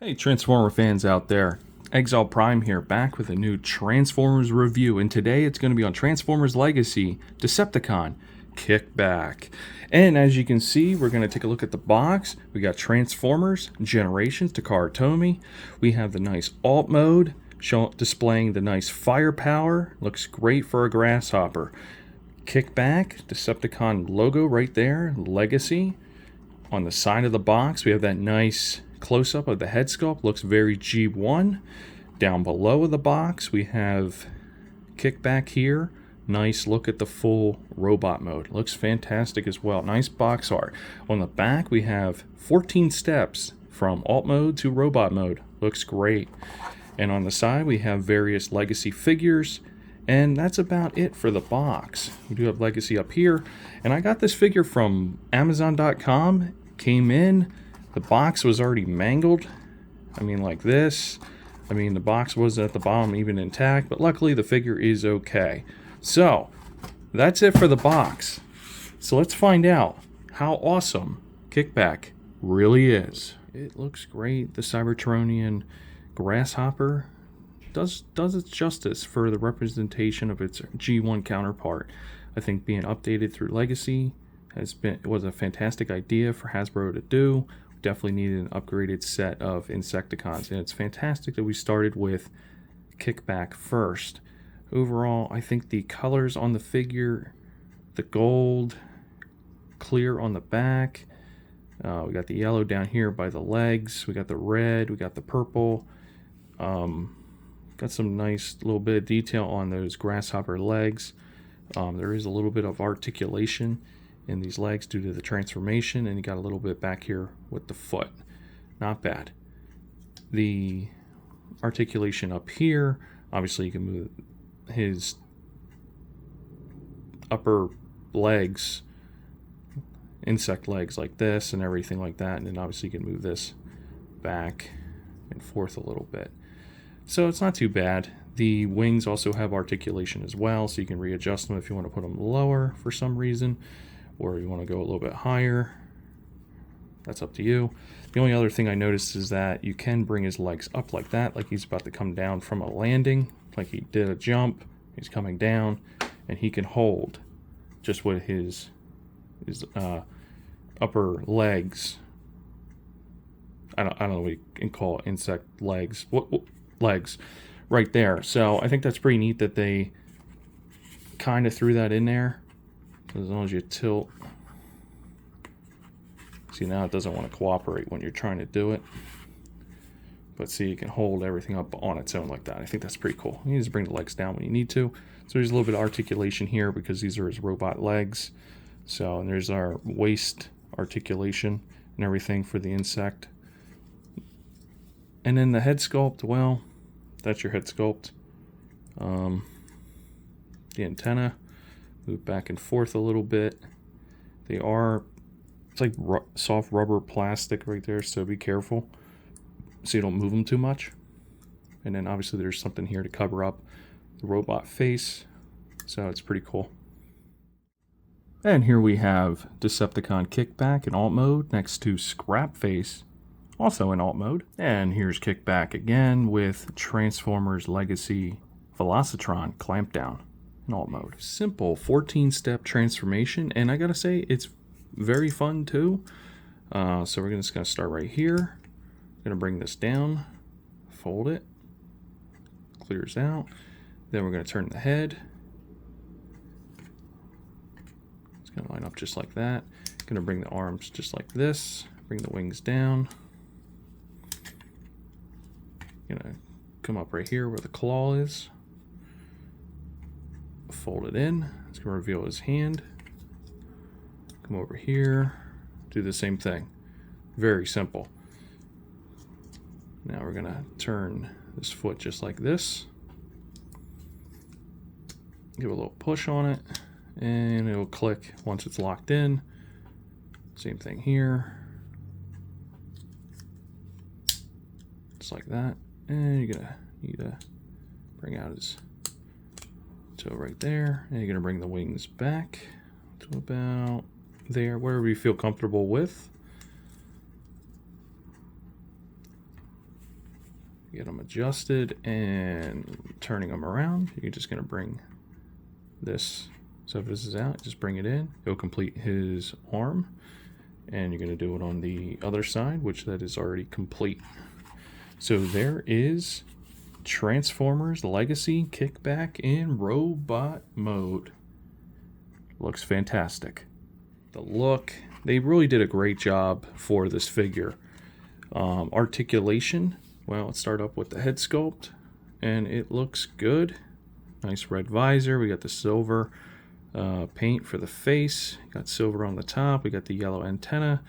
Hey Transformer fans out there, Exile Prime here, back with a new Transformers review, and today it's going to be on Transformers Legacy, Decepticon, Kickback. And as you can see, we're going to take a look at the box. We got Transformers, Generations, Takara Tomy. We have the nice alt mode, displaying the nice firepower. Looks great for a grasshopper. Kickback, Decepticon logo right there, Legacy. On the side of the box, we have that nice close-up of the head sculpt. Looks very G1. Down below of the box, we have Kickback here. Nice look at the full robot mode. Looks fantastic as well. Nice box art. On the back, we have 14 steps from alt mode to robot mode. Looks great. And on the side, we have various Legacy figures. And that's about it for the box. We do have Legacy up here. And I got this figure from Amazon.com. Came in. The box was already mangled. I mean, like this. I mean, the box wasn't at the bottom even intact. But luckily, the figure is okay. So, that's it for the box. So let's find out how awesome Kickback really is. It looks great. The Cybertronian grasshopper does its justice for the representation of its G1 counterpart. I think being updated through Legacy was a fantastic idea for Hasbro to do. We definitely needed an upgraded set of Insecticons, and it's fantastic that we started with Kickback first. Overall, I think the colors on the figure, the gold, clear on the back, we got the yellow down here by the legs, we got the red, we got the purple. Got some nice little bit of detail on those grasshopper legs. There is a little bit of articulation in these legs due to the transformation, and you got a little bit back here with the foot. Not bad. The articulation up here, obviously you can move his upper legs, insect legs like this and everything like that, and then obviously you can move this back and forth a little bit. So it's not too bad. The wings also have articulation as well, so you can readjust them if you want to put them lower for some reason, or you want to go a little bit higher. That's up to you. The only other thing I noticed is that you can bring his legs up like that, like he's about to come down from a landing, like he did a jump. He's coming down, and he can hold just with his upper legs. I don't know what you can call it, insect legs. What legs right there. So I think that's pretty neat that they kind of threw that in there. As long as you tilt. See, now it doesn't want to cooperate when you're trying to do it. But see, you can hold everything up on its own like that. I think that's pretty cool. You just bring the legs down when you need to. So there's a little bit of articulation here because these are his robot legs. So, and there's our waist articulation and everything for the insect. And then the head sculpt, well, that's your head sculpt. The antenna, move back and forth a little bit. It's like soft rubber plastic right there, so be careful so you don't move them too much. And then obviously there's something here to cover up the robot face, so it's pretty cool. And here we have Decepticon Kickback in alt mode next to Scrap Face, also in alt mode. And here's Kickback again with Transformers Legacy Velocitron Clampdown in alt mode. Simple 14-step transformation, and I gotta say it's very fun too. So we're just gonna start right here. Gonna bring this down, fold it, clears out. Then we're gonna turn the head. It's gonna line up just like that. Gonna bring the arms just like this. Bring the wings down. Gonna come up right here where the claw is. Fold it in. It's gonna reveal his hand. Come over here. Do the same thing. Very simple. Now we're gonna turn this foot just like this. Give a little push on it, and it'll click once it's locked in. Same thing here. Just like that. And you're gonna need to bring out his toe right there, and you're gonna bring the wings back to about there, wherever you feel comfortable with. Get them adjusted and turning them around. You're just going to bring this, so if this is out, just bring it in. It'll complete his arm. And you're going to do it on the other side, which that is already complete. So there is Transformers Legacy Kickback in robot mode. Looks fantastic. The look, they really did a great job for this figure. Articulation, well, let's start up with the head sculpt, and it looks good. Nice red visor. We got the silver paint for the face. Got silver on the top. We got the yellow antenna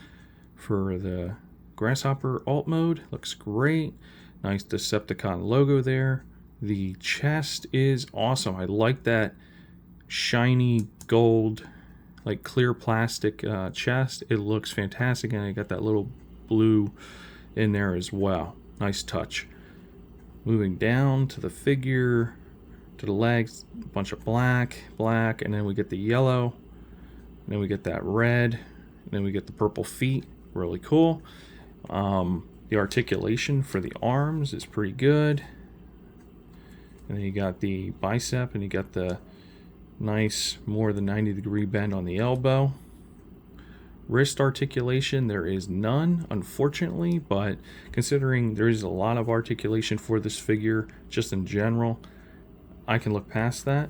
for the Grasshopper alt mode. Looks great. Nice Decepticon logo there. The chest is awesome. I like that shiny gold, like clear plastic chest. It looks fantastic, and I got that little blue in there as well. Nice touch. Moving down to the figure, to the legs, a bunch of black, and then we get the yellow, and then we get that red, and then we get the purple feet. Really cool. The articulation for the arms is pretty good. And then you got the bicep, and you got the nice, more than 90-degree bend on the elbow. Wrist articulation, there is none, unfortunately, but considering there is a lot of articulation for this figure, just in general, I can look past that.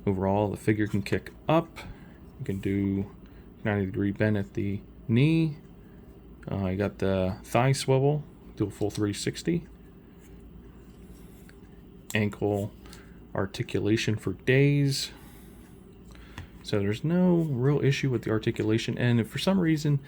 Overall, the figure can kick up. You can do 90-degree bend at the knee. I got the thigh swivel, do a full 360. Ankle articulation for days. So there's no real issue with the articulation. And if for some reason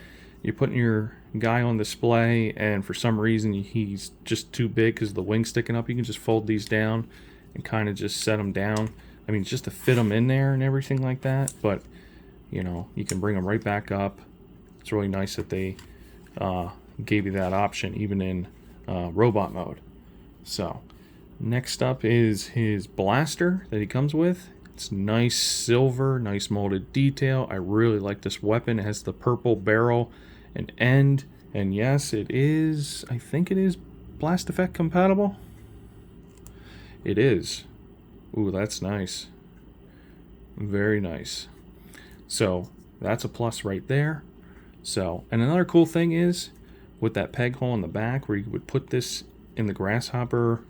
you're putting your guy on display and for some reason he's just too big because the wing's sticking up, you can just fold these down and kind of just set them down. I mean, just to fit them in there and everything like that. But, you know, you can bring them right back up. It's really nice that they gave you that option even in robot mode. So next up is his blaster that he comes with. It's nice silver, nice molded detail. I really like this weapon. It has the purple barrel and end. And yes, it is, I think it is Blast Effect compatible. It is. Ooh, that's nice. Very nice. So that's a plus right there. So, and another cool thing is with that peg hole in the back where you would put this in the Grasshopper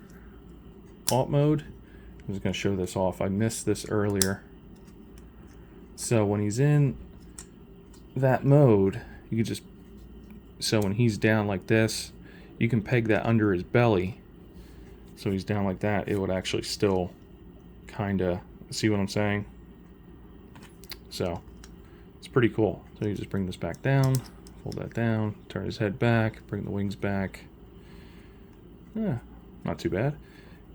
alt mode. I'm just going to show this off. I missed this earlier. So when he's in that mode, you can just, so when he's down like this, you can peg that under his belly. So he's down like that, it would actually still kind of, see what I'm saying? So it's pretty cool. So you just bring this back down, fold that down, turn his head back, bring the wings back. Yeah, not too bad.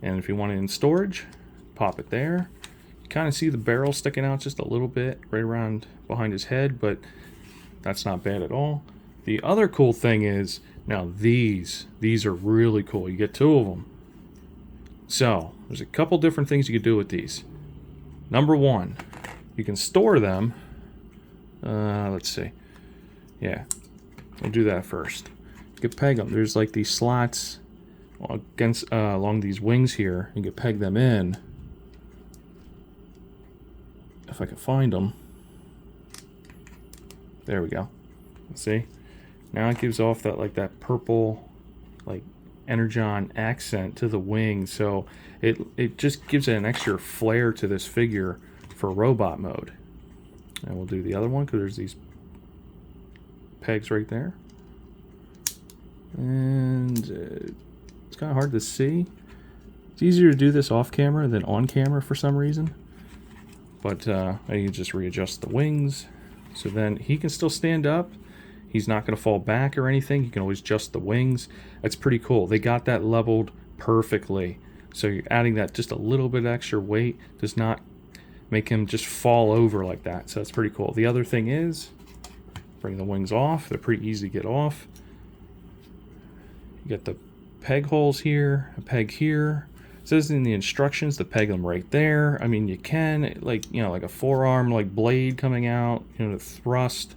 And if you want it in storage, pop it there. You kind of see the barrel sticking out just a little bit right around behind his head, but that's not bad at all. The other cool thing is, now these are really cool. You get two of them. So there's a couple different things you can do with these. Number one, you can store them. Let's see. Yeah, we'll do that first. You can peg them. There's like these slots against along these wings here. You can peg them in. If I can find them. There we go. Let's see. Now it gives off that like that purple, like energon accent to the wing. So it just gives it an extra flair to this figure for robot mode. And we'll do the other one because there's these pegs right there. And it's kind of hard to see. It's easier to do this off camera than on camera for some reason. But you can just readjust the wings. So then he can still stand up. He's not going to fall back or anything. You can always adjust the wings. That's pretty cool. They got that leveled perfectly. So you're adding that just a little bit extra weight does not make him just fall over like that. So that's pretty cool. The other thing is, bring the wings off. They're pretty easy to get off. You got the peg holes here, a peg here. It says in the instructions to peg them right there. I mean, you can, like, you know, like a forearm, like blade coming out, you know, to thrust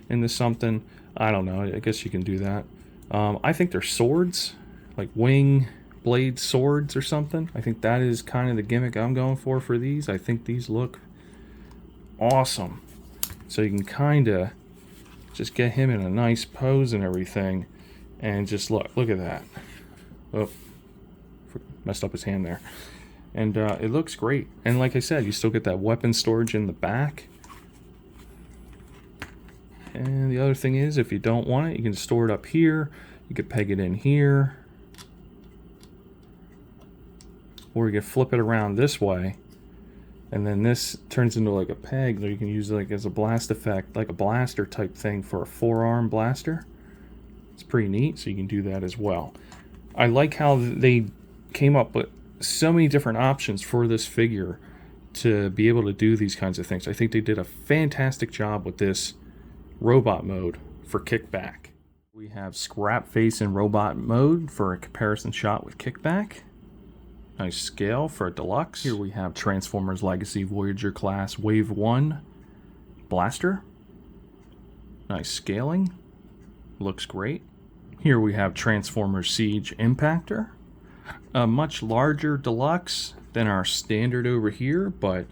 into something. I don't know. I guess you can do that. I think they're swords, like wing blade swords or something. I think that is kind of the gimmick I'm going for these. I think these look awesome. So you can kind of just get him in a nice pose and everything, and just look at that. Oh, messed up his hand there. And it looks great. And like I said, you still get that weapon storage in the back. And the other thing is, if you don't want it, you can store it up here. You could peg it in here. Or you can flip it around this way. And then this turns into like a peg that you can use like as a blast effect, like a blaster type thing for a forearm blaster. It's pretty neat, so you can do that as well. I like how they came up with so many different options for this figure to be able to do these kinds of things. I think they did a fantastic job with this robot mode for Kickback. We have Scrap Face in robot mode for a comparison shot with Kickback. Nice scale for a deluxe. Here we have Transformers Legacy Voyager class Wave 1 blaster. Nice scaling. Looks great. Here we have Transformers Siege Impactor. A much larger deluxe than our standard over here, but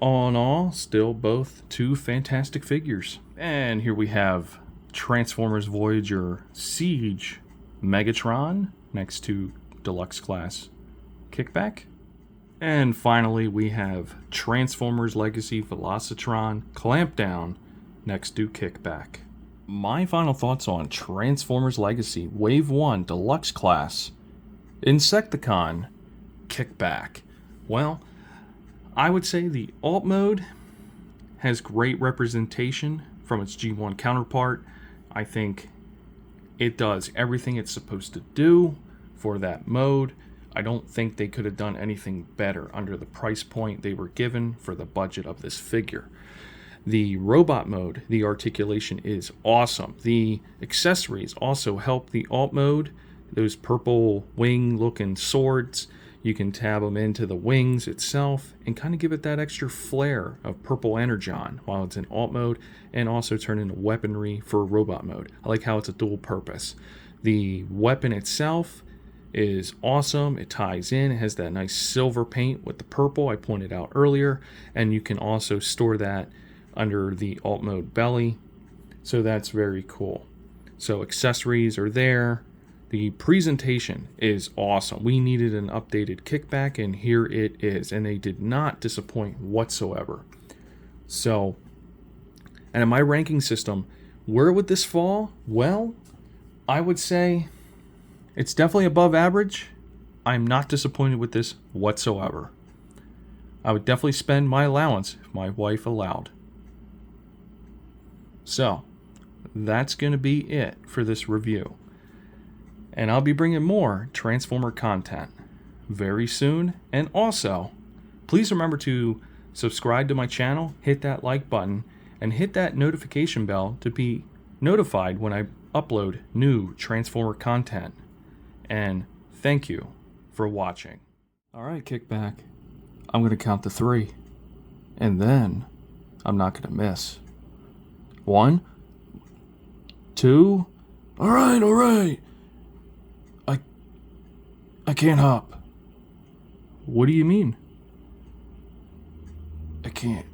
all in all, still both two fantastic figures. And here we have Transformers Voyager Siege Megatron next to deluxe class Kickback. And finally, we have Transformers Legacy Velocitron Clampdown next to Kickback. My final thoughts on Transformers Legacy Wave 1 Deluxe Class Insecticon Kickback. Well, I would say the alt mode has great representation from its G1 counterpart. I think it does everything it's supposed to do for that mode. I don't think they could have done anything better under the price point they were given for the budget of this figure. The robot mode, the articulation is awesome. The accessories also help the alt mode. Those purple wing looking swords, you can tab them into the wings itself and kind of give it that extra flair of purple energon while it's in alt mode, and also turn into weaponry for robot mode. I like how it's a dual purpose. The weapon itself is awesome. It ties in. It has that nice silver paint with the purple I pointed out earlier, and you can also store that under the alt mode belly, so that's very cool. So accessories are there. The presentation is awesome. We needed an updated Kickback, and here it is, and they did not disappoint whatsoever. So, and in my ranking system, where would this fall? Well, I would say it's definitely above average. I'm not disappointed with this whatsoever. I would definitely spend my allowance if my wife allowed. So, that's going to be it for this review. And I'll be bringing more Transformer content very soon. And also, please remember to subscribe to my channel, hit that like button, and hit that notification bell to be notified when I upload new Transformer content. And thank you for watching. Alright, Kickback. I'm going to count to 3. And then I'm not going to miss. 1, 2. Alright. I can't hop. What do you mean? I can't.